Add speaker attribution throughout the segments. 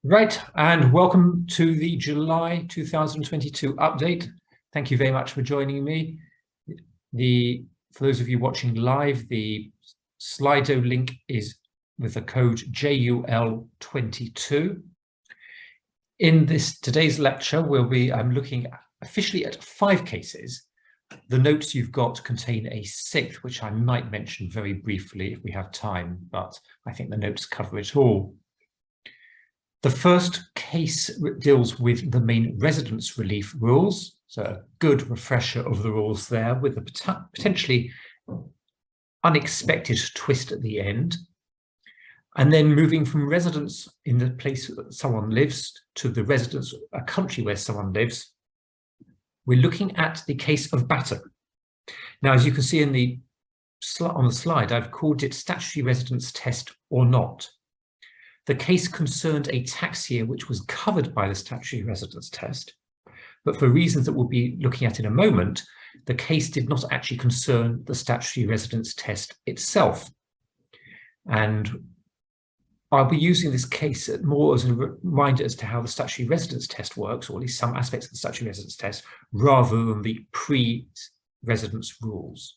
Speaker 1: Right, and welcome to the July 2022 update. Thank you very much for joining me. For those of you watching live, the Slido link is with the code JUL22. In today's lecture, I'm looking officially at 5 cases. The notes you've got contain a 6th, which I might mention very briefly if we have time, but I think the notes cover it all. The first case deals with the main residence relief rules, so a good refresher of the rules there with a potentially unexpected twist at the end. And then moving from residence in the place that someone lives to the residence, a country where someone lives, we're looking at the case of Batter. Now, as you can see on the slide, I've called it statutory residence test or not. The case concerned a tax year which was covered by the statutory residence test, but for reasons that we'll be looking at in a moment, the case did not actually concern the statutory residence test itself. And I'll be using this case more as a reminder as to how the statutory residence test works, or at least some aspects of the statutory residence test, rather than the pre-residence rules.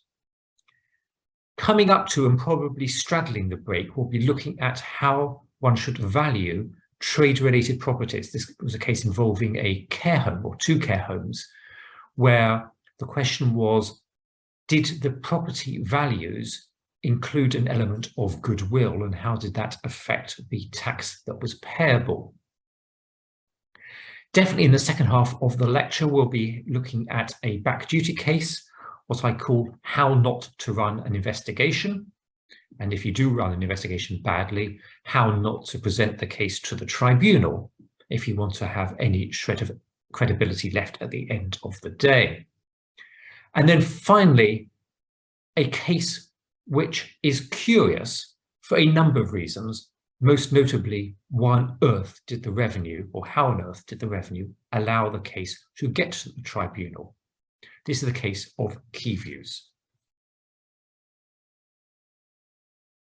Speaker 1: Coming up to and probably straddling the break, we'll be looking at how one should value trade-related properties. This was a case involving a care home or 2 care homes, where the question was, did the property values include an element of goodwill, and how did that affect the tax that was payable? Definitely in the second half of the lecture, we'll be looking at a back duty case, what I call how not to run an investigation. And if you do run an investigation badly, how not to present the case to the tribunal if you want to have any shred of credibility left at the end of the day. And then finally, a case which is curious for a number of reasons, most notably, why on earth did the revenue, or how on earth did the revenue allow the case to get to the tribunal? This is the case of Key Views.